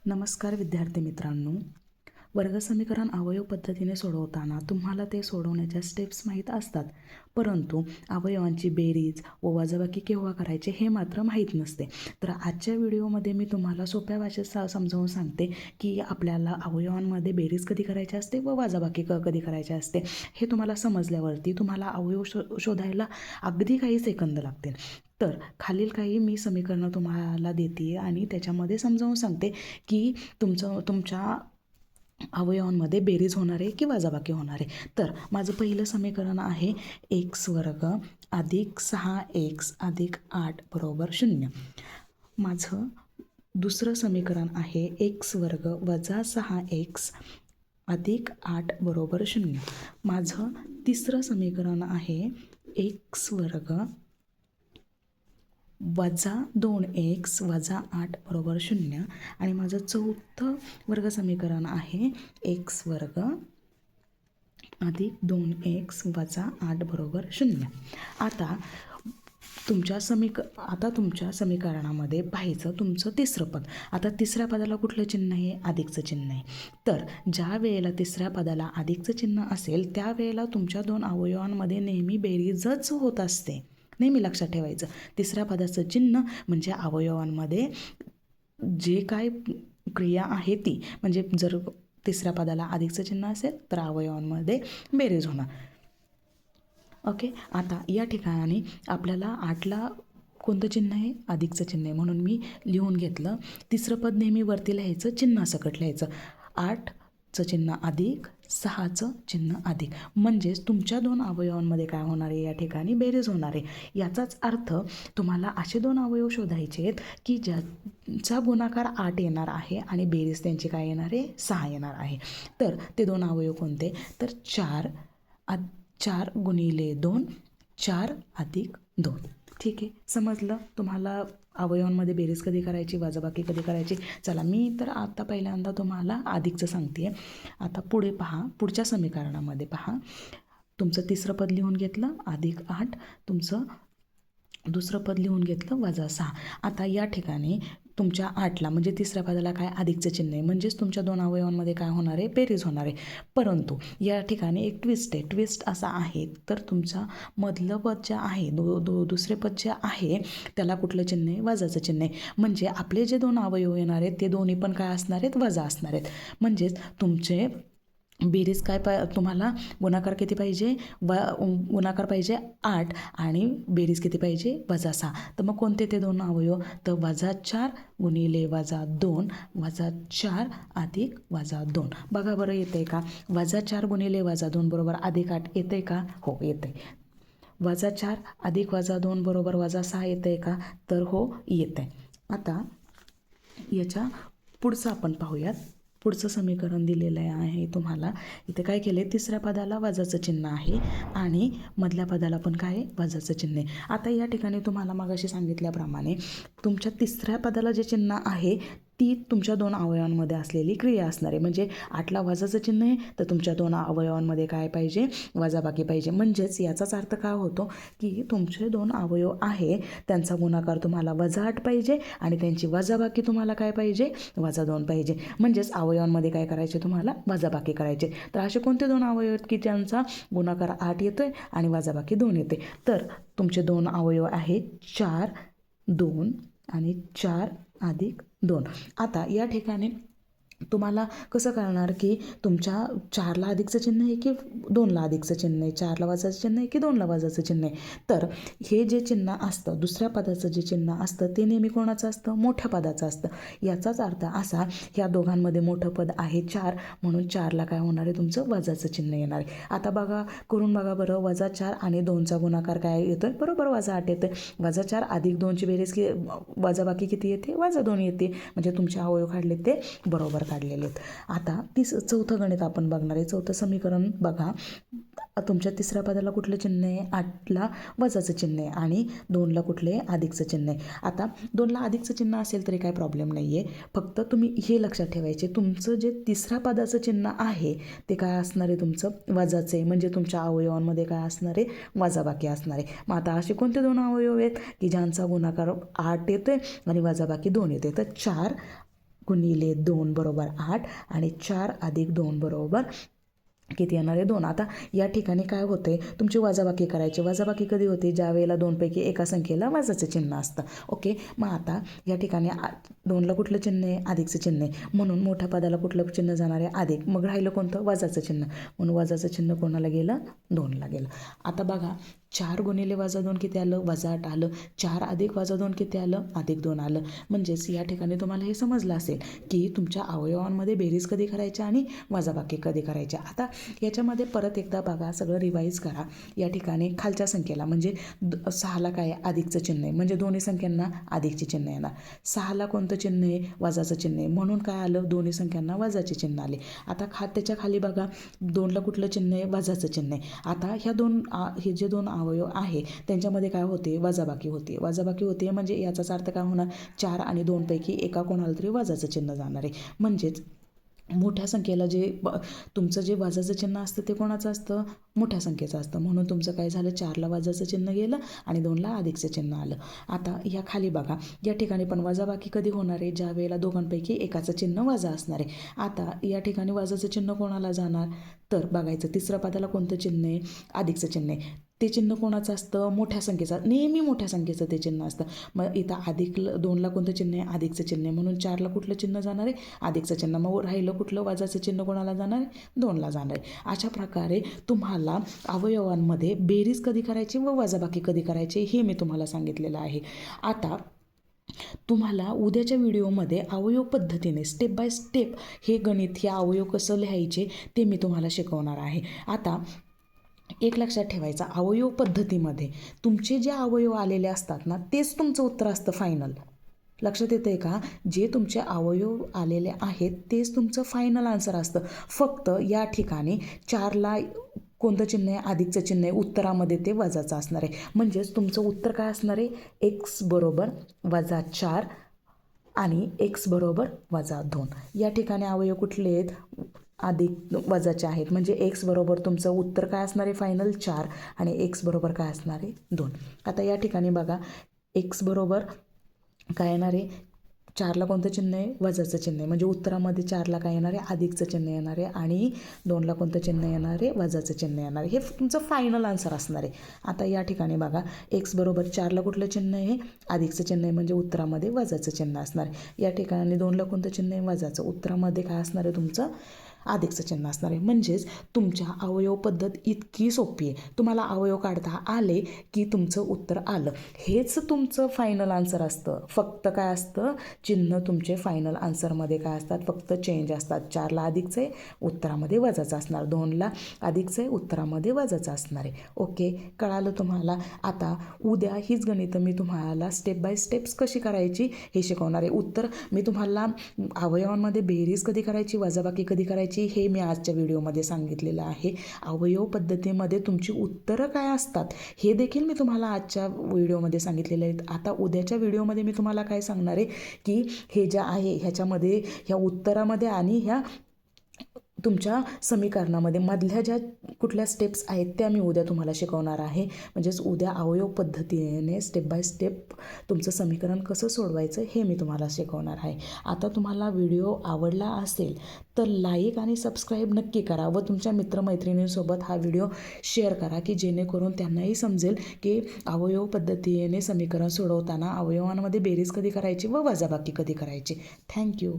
नमस्कार विद्यार्थी मित्रांनो. वर्गसमीकरण अवयव पद्धतीने सोडवताना तुम्हाला ते सोडवण्याच्या स्टेप्स माहीत असतात, परंतु अवयवांची बेरीज व वजाबाकी केव्हा करायचे हे मात्र माहीत नसते. तर आजच्या व्हिडिओमध्ये मी तुम्हाला सोप्या भाषेत समजावून सांगते की आपल्याला अवयवांमध्ये बेरीज कधी करायची असते व वजाबाकी कधी करायची असते. हे तुम्हाला समजल्यावरती तुम्हाला अवयव शोधायला अगदी काही सेकंद लागतील. तर खालील काही मी समीकरणं तुम्हाला देते आणि त्याच्यामध्ये समजावून सांगते की तुमच्या अवयवांमध्ये बेरीज होणार आहे की वजाबाकी होणार आहे. तर माझं पहिलं समीकरण आहे एक्स वर्ग अधिक 6x अधिक 8 बरोबर 0. माझं दुसरं समीकरण आहे एक्स वर्ग वजा 6x अधिक 8 बरोबर 0. माझं तिसरं समीकरण आहे एक्स वर्ग वजा 2x वजा 8 बरोबर 0. आणि माझं चौथं वर्ग समीकरण आहे एक्स वर्ग अधिक 2x वजा 8 बरोबर 0. आता तुमच्या समीकरणामध्ये पाहायचं तुमचं तिसरं पद. आता तिसऱ्या पदाला कुठलं चिन्ह आहे? अधिकचं चिन्ह आहे. तर ज्या वेळेला तिसऱ्या पदाला अधिकचं चिन्ह असेल त्यावेळेला तुमच्या दोन अवयवांमध्ये नेहमी बेरीजच होत असते. नेहमी लक्षात ठेवायचं. तिसऱ्या पदाचं चिन्ह म्हणजे अवयवांमध्ये जे काय क्रिया आहे ती, म्हणजे जर तिसऱ्या पदाला अधिकचं चिन्ह असेल तर अवयवांमध्ये बेरीज होणार. ओके. आता या ठिकाणी आपल्याला 8ला कोणतं चिन्ह आहे? अधिकचं चिन्ह आहे, म्हणून मी लिहून घेतलं. तिसरं पद नेहमी वरती लिहायचं, चिन्हासकट लिहायचं. 8चं चिन्ह अधिक, 6चं चिन्ह अधिक, म्हणजेच तुमच्या दोन अवयवांमध्ये काय होणार आहे? या ठिकाणी बेरीज होणार आहे. याचाच अर्थ तुम्हाला असे दोन अवयव शोधायचे आहेत की ज्याचा गुणाकार 8 येणार आहे आणि बेरीज त्यांची काय येणार आहे? 6 येणार आहे. तर ते दोन अवयव कोणते? तर 4 गुणिले 2, 4 अधिक 2. ठीक आहे, समजलं तुम्हाला अवयवांमध्ये बेरीज कधी करायची, वजाबाकी कधी करायची. चला, मी तर आता पहिल्यांदा तुम्हाला अधिकचं सांगते. आता पुढे पहा, पुढच्या समीकरणामध्ये पहा. तुमचं तिसरं पद लिहून घेतलं अधिक 8, तुमचं दुसरं पद लिहून घेतलं वजा 6. आता या ठिकाणी तुमच्या 8ला म्हणजे तिसऱ्या पदाला काय? अधिकचं चिन्ह आहे, म्हणजेच तुमच्या दोन अवयवांमध्ये काय होणार आहे? बेरीज होणार आहे. परंतु या ठिकाणी एक ट्विस्ट आहे. ट्विस्ट असा आहे, तर तुमच्या मधलं पद जे आहे, दुसरे पद जे आहे त्याला कुठलं चिन्ह आहे? वजाचं चिन्ह आहे. म्हणजे आपले जे दोन अवयव येणार आहेत ते दोन्ही पण काय असणार आहेत? वजा असणार आहेत. म्हणजेच तुमचे बेरीज काय तुम्हाला गुणाकार किती पाहिजे? गुणाकार पाहिजे 8 आणि बेरीज किती पाहिजे? वजा 6. तर मग कोणते ते दोन अवयव? तर वजा 4 गुणिले वजा 2 वजा 4 अधिक वजा 2. बघा बरं, येतं आहे का? वजा 4 गुणिले वजा 2 बरोबर अधिक 8 येतं आहे का? हो, येतं आहे. वजा 4 अधिक वजा 2 बरोबर वजा 6 येतं आहे का? तर हो, येतं आहे. आता याच्या पुढचं आपण पाहूयात. पुढचं समीकरण दिलेलं आहे तुम्हाला. इथे काय केले? तिसऱ्या पदाला वजाचं चिन्ह आहे आणि मधल्या पदाला पण काय आहे? वजाचं चिन्ह आहे. आता या ठिकाणी तुम्हाला मगाशी सांगितल्याप्रमाणे तुमच्या तिसऱ्या पदाला जे चिन्ह आहे ती तुमच्या दोन अवयवांमध्ये असलेली क्रिया असणार आहे. म्हणजे 8ला वजाचं चिन्ह आहे तर तुमच्या दोन अवयवांमध्ये काय पाहिजे? वजाबाकी पाहिजे. म्हणजेच याचाच अर्थ काय होतो की तुमचे दोन अवयव आहे त्यांचा गुणाकार तुम्हाला वजा 8 पाहिजे आणि त्यांची वजाबाकी तुम्हाला काय पाहिजे? वजा 2 पाहिजे. म्हणजेच अवयवांमध्ये काय करायचे? तुम्हाला वजाबाकी करायचे. तर असे कोणते दोन अवयव आहेत की ज्यांचा गुणाकार 8 येतोय आणि वजाबाकी 2 येते? तर तुमचे दोन अवयव आहेत 4, 2 आणि 4 अधिक 2. आता या ठिकाणी तुम्हाला कसं कळणार की तुमच्या 4ला अधिकचं चिन्ह आहे की 2ला अधिकचं चिन्ह आहे? 4ला वजाचं चिन्ह आहे की 2ला वजाचं चिन्ह आहे? तर हे जे चिन्ह असतं, दुसऱ्या पदाचं जे चिन्ह असतं ते नेहमी कोणाचं असतं? मोठ्या पदाचं असतं. याचाच अर्थ असा, ह्या दोघांमध्ये मोठं पद आहे 4, म्हणून 4ला काय होणार आहे? तुमचं वजाचं चिन्ह येणार आहे. आता बघा, करून बघा बरं. वजा 4 आणि 2चा गुणाकार काय येतोय? बरोबर वजा 8 येतोय. वजा 4 अधिक 2ची बेरीज वजाबाकी किती येते? वजा 2 येते. म्हणजे तुमचे अवयव काढले ते बरोबर काढलेले आहेत. आता चौथं गणित आपण बघणार आहे. चौथं समीकरण बघा. तुमच्या तिसऱ्या पदाला कुठलं चिन्ह आहे? 8ला वजाचं चिन्ह आहे आणि 2ला कुठले? अधिकचं चिन्ह आहे. आता 2ला अधिकचं चिन्ह असेल तरी काय प्रॉब्लेम नाही आहे. फक्त तुम्ही हे लक्षात ठेवायचे, तुमचं जे तिसऱ्या पदाचं चिन्ह आहे ते काय असणार आहे? तुमचं वजाचं आहे. म्हणजे तुमच्या अवयवांमध्ये काय असणार आहे? वजाबाकी असणार आहे. मग आता असे कोणते दोन अवयव आहेत की ज्यांचा गुणाकार 8 येतोय आणि वजाबाकी 2 येते? तर 4 गुणिले 2 बरोबर 8 आणि 4 अधिक 2 बरोबर किती येणार आहे 2. आता या ठिकाणी काय होते, तुमची वजाबाकी करायची. वजाबाकी कधी होते, ज्या वेळेला 2पैकी एका संख्येला वजाचं चिन्ह असतं. ओके, मग आता या ठिकाणी 2ला कुठलं चिन्ह आहे, अधिकचं चिन्ह आहे, म्हणून मोठ्या पदाला कुठलं चिन्ह जाणार आहे, अधिक. मग राहिलं कोणतं, वजाचं चिन्ह, म्हणून वजाचं चिन्ह कोणाला गेलं, 2ला गेलं. आता बघा 4 गुणिले वजा 2 किती आलं, वजा 8 आलं. 4 अधिक वजा 2 किती आलं, अधिक 2 आलं. म्हणजेच या ठिकाणी तुम्हाला हे समजलं असेल की तुमच्या अवयवांमध्ये बेरीज कधी करायच्या आणि वजाबाकी कधी करायच्या. आता याच्यामध्ये परत एकदा बघा, सगळं रिवाईज करा. या ठिकाणी खालच्या संख्येला म्हणजे 6ला काय आहे, अधिकचं चिन्ह आहे, म्हणजे दोन्ही संख्यांना अधिकचे चिन्ह येणार. 6ला कोणतं चिन्ह आहे, वजाचं चिन्ह आहे, म्हणून काय आलं, दोन्ही संख्यांना वजाचे चिन्ह आले. आता त्याच्या खाली बघा 2ला कुठलं चिन्ह आहे, वजाचं चिन्ह आहे. आता हे जे दोन अवयव आहे त्यांच्यामध्ये काय होते, वजाबाकी होते. वजाबाकी होते म्हणजे याचाच अर्थ काय होणार, 4 आणि 2पैकी एका कोणाला तरी वजाचं चिन्ह जाणार आहे. म्हणजेच मोठ्या संख्येला तुमचं जे वजाचं चिन्ह असतं ते कोणाचं असतं, मोठ्या संख्येचं असतं. म्हणून तुमचं काय झालं, 4ला वजाचं चिन्ह गेलं आणि 2ला अधिकचं चिन्ह आलं. आता या खाली बघा, या ठिकाणी पण वजाबाकी कधी होणार आहे, ज्या वेळेला दोघांपैकी एकाचं चिन्ह वजा असणार आहे. आता या ठिकाणी वजाचं चिन्ह कोणाला जाणार, तर बघायचं तिसऱ्या पदाला कोणतं चिन्ह आहे, अधिकचं चिन्ह आहे. ते चिन्ह कोणाचं असतं, मोठ्या संख्येचं, नेहमी मोठ्या संख्येचं ते चिन्ह असतं. मग इथं 2ला कोणतं चिन्ह आहे, अधिकचं चिन्ह आहे, म्हणून 4ला कुठलं चिन्ह जाणार आहे, अधिकचं चिन्ह. मग राहिलं कुठलं, वजाचं चिन्ह कोणाला जाणार आहे, 2ला जाणार आहे. अशा प्रकारे तुम्हाला अवयवांमध्ये बेरीज कधी करायची व वजाबाकी कधी करायची हे मी तुम्हाला सांगितलेलं आहे. आता तुम्हाला उद्याच्या व्हिडिओमध्ये अवयव पद्धतीने स्टेप बाय स्टेप हे गणित, हे अवयव कसं लिहायचे ते मी तुम्हाला शिकवणार आहे. आता एक लक्षात ठेवायचं, अवयव पद्धतीमध्ये तुमचे जे अवयव आलेले असतात ना, तेच तुमचं उत्तर असतं फायनल. लक्षात येतं आहे का, जे तुमचे अवयव आलेले आहेत तेच तुमचं फायनल आन्सर असतं. फक्त या ठिकाणी 4ला कोणतं चिन्ह आहे, अधिकचं चिन्ह आहे, उत्तरामध्ये ते वजाचं असणार आहे. म्हणजेच तुमचं उत्तर काय असणार आहे, x बरोबर -4 आणि x बरोबर -2. या ठिकाणी अवयव कुठले आहेत, अधिक वजाचे आहेत. म्हणजे x बरोबर तुमचं उत्तर काय असणार आहे, फायनल 4 आणि x बरोबर काय असणार आहे, 2. आता या ठिकाणी बघा, x बरोबर काय येणार आहे, 4ला कोणतं चिन्ह आहे, वजाचं चिन्ह आहे, म्हणजे उत्तरामध्ये 4ला काय येणार आहे, अधिकचं चिन्ह येणार आहे आणि 2ला कोणतं चिन्ह येणार आहे, वजाचं चिन्ह येणार आहे. हे तुमचं फायनल आन्सर असणार आहे. आता या ठिकाणी बघा, x बरोबर 4ला कुठलं चिन्ह आहे, अधिकचं चिन्ह आहे, म्हणजे उत्तरामध्ये वजाचं चिन्ह असणार आहे. या ठिकाणी 2ला कोणतं चिन्ह आहे, वजाचं, उत्तरामध्ये काय असणार आहे तुमचं, अधिकचं चिन्ह असणार आहे. म्हणजेच तुमच्या अवयव पद्धत इतकी सोपी आहे. तुम्हाला अवयव काढता आले की तुमचं उत्तर आलं, हेच तुमचं फायनल आन्सर असतं. फक्त काय असतं, चिन्ह तुमचे फायनल आन्सरमध्ये काय असतात, फक्त चेंज असतात. 4ला अधिकचं आहे, उत्तरामध्ये वजाचं असणार. 2ला अधिकचं आहे, उत्तरामध्ये वजाचं असणार आहे. ओके, कळालं तुम्हाला. आता उद्या हीच गणितं मी तुम्हाला स्टेप बाय स्टेप्स कशी करायची हे शिकवणार आहे. उत्तर मी तुम्हाला अवयवांमध्ये बेरीज कधी करायची, वजाबाकी कधी करायची हे मी आजच्या व्हिडिओमध्ये सांगितलेलं आहे. अवयव पद्धतीमध्ये तुमची उत्तरं काय असतात हे देखील मी तुम्हाला आजच्या व्हिडिओमध्ये सांगितलेलं आहे. आता उद्याच्या व्हिडिओमध्ये मी तुम्हाला काय सांगणार आहे की हे जे आहे ह्याच्यामध्ये, ह्या उत्तरामध्ये आणि ह्या तुमच्या समीकरणामध्ये मधल्या ज्या कुठल्या स्टेप्स आहेत त्या मी उद्या तुम्हाला शिकवणार आहे. म्हणजेच उद्या अवयव पद्धतीने स्टेप बाय स्टेप तुमचं समीकरण कसं सोडवायचं हे मी तुम्हाला शिकवणार आहे. आता तुम्हाला व्हिडिओ आवडला असेल तर लाईक आणि सबस्क्राईब नक्की करा व तुमच्या मित्रमैत्रिणींसोबत हा व्हिडिओ शेअर करा की जेणेकरून त्यांनाही समजेल की अवयव पद्धतीने समीकरण सोडवताना अवयवांमध्ये बेरीज कधी करायची व वजाबाकी कधी करायची. थँक्यू.